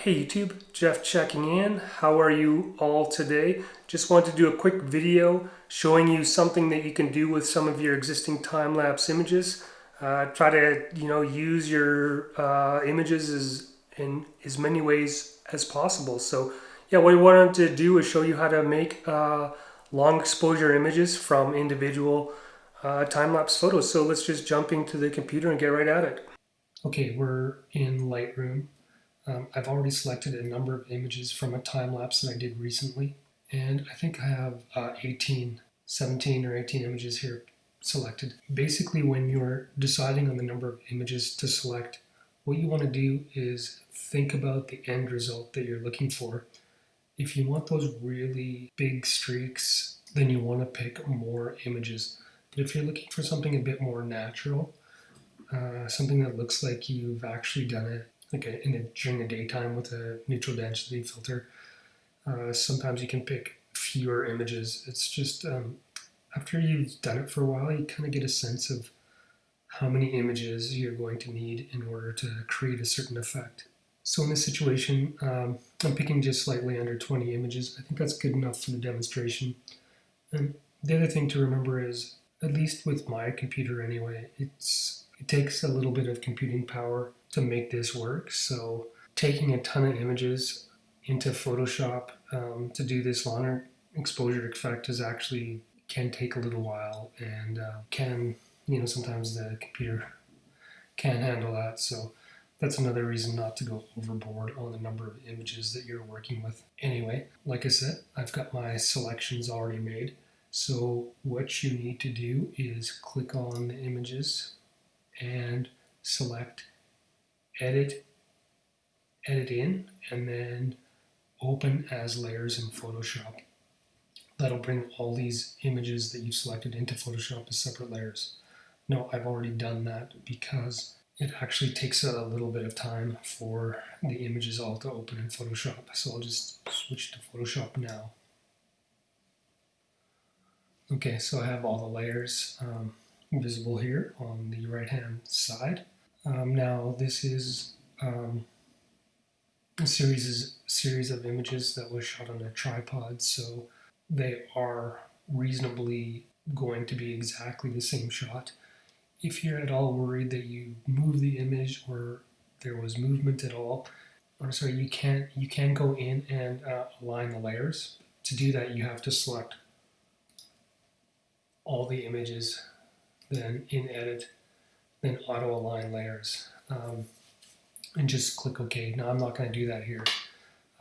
Hey YouTube, Jeff checking in. How are you all today? Just wanted to do a quick video showing you something that you can do with some of your existing time-lapse images. Try to use your images in as many ways as possible. So yeah, what we wanted to do is show you how to make long exposure images from individual time-lapse photos. So let's just jump into the computer and get right at it. Okay, we're in Lightroom. I've already selected a number of images from a time lapse that I did recently, and I think I have 17 or 18 images here selected. Basically, when you're deciding on the number of images to select, what you want to do is think about the end result that you're looking for. If you want those really big streaks, then you want to pick more images. But if you're looking for something a bit more natural, something that looks like you've actually done it during the daytime with a neutral density filter. Sometimes you can pick fewer images. It's just after you've done it for a while, you kind of get a sense of how many images you're going to need in order to create a certain effect. So in this situation, I'm picking just slightly under 20 images. I think that's good enough for the demonstration. And the other thing to remember is, at least with my computer anyway, it takes a little bit of computing power to make this work. So taking a ton of images into Photoshop to do this longer exposure effect can take a little while, and sometimes the computer can't handle that. So that's another reason not to go overboard on the number of images that you're working with. Anyway, like I said, I've got my selections already made. So what you need to do is click on the images and select edit in, and then open as layers in Photoshop. That'll bring all these images that you've selected into Photoshop as separate layers. No, I've already done that because it actually takes a little bit of time for the images all to open in Photoshop. So I'll just switch to Photoshop now. Okay, so I have all the layers visible here on the right hand side. Now this is a series of images that was shot on a tripod, so they are reasonably going to be exactly the same shot. If you're at all worried that you move the image or there was movement at all, you can go in and align the layers. To do that, you have to select all the images, then in edit, then auto align layers, and just click OK. Now I'm not going to do that here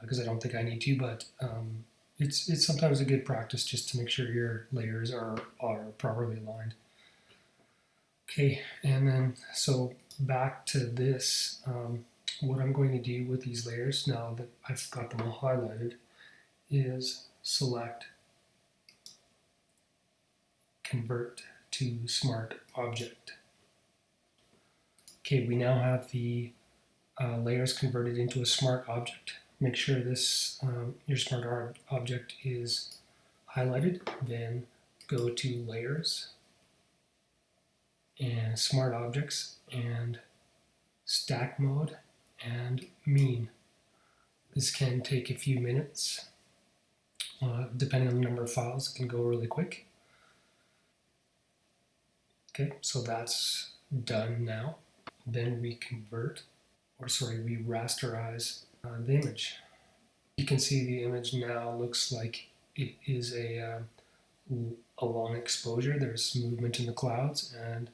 because I don't think I need to, but it's sometimes a good practice just to make sure your layers are properly aligned. Okay, and then so back to this, what I'm going to do with these layers now that I've got them all highlighted is select convert to smart object. Okay, we now have the layers converted into a smart object. Make sure this your smart object is highlighted, then go to layers and smart objects and stack mode and mean. This can take a few minutes. Depending on the number of files, it can go really quick. Okay, so that's done now. Then we we rasterize the image. You can see the image now looks like it is a long exposure. There's movement in the clouds, and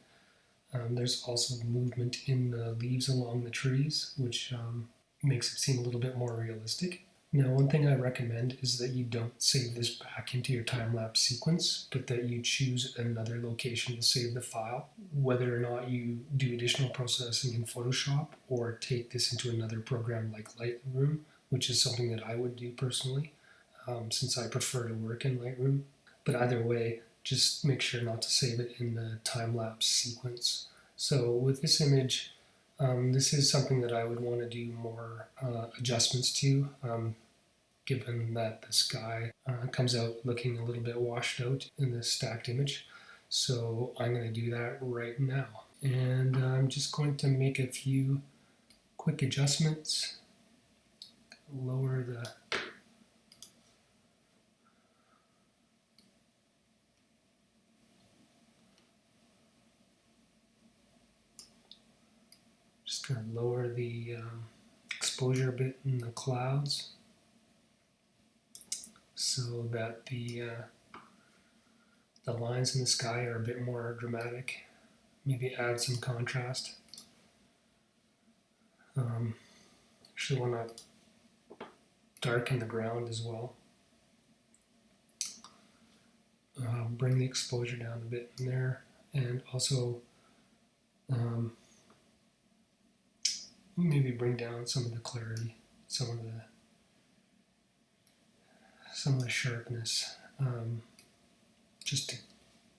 there's also movement in the leaves along the trees, which makes it seem a little bit more realistic. Now, one thing I recommend is that you don't save this back into your time-lapse sequence, but that you choose another location to save the file, whether or not you do additional processing in Photoshop or take this into another program like Lightroom, which is something that I would do personally, since I prefer to work in Lightroom. But either way, just make sure not to save it in the time-lapse sequence. So with this image, this is something that I would want to do more adjustments to, given that the sky comes out looking a little bit washed out in this stacked image. So I'm going to do that right now. And I'm just going to make a few quick adjustments. lower the just going to lower the exposure a bit in the clouds so that the lines in the sky are a bit more dramatic. Maybe add some contrast. Actually want to darken the ground as well. Bring the exposure down a bit in there, and also maybe bring down some of the clarity, some of the sharpness, just to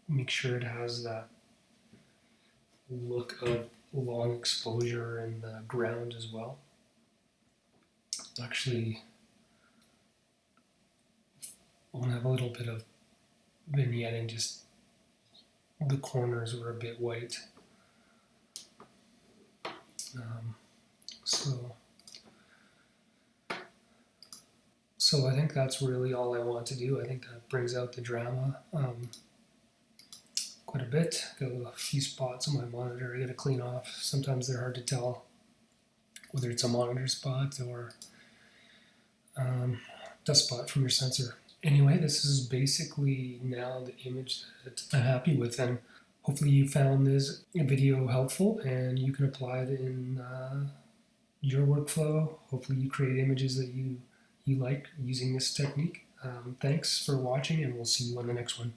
make sure it has that look of long exposure in the ground as well. Actually, I want to have a little bit of vignetting, just the corners were a bit white. So I think that's really all I want to do. I think that brings out the drama quite a bit. Got a few spots on my monitor I got to clean off. Sometimes they're hard to tell whether it's a monitor spot or dust spot from your sensor. Anyway, this is basically now the image that I'm happy with, and hopefully you found this video helpful and you can apply it in your workflow. Hopefully you create images that you like using this technique. Thanks for watching, and we'll see you on the next one.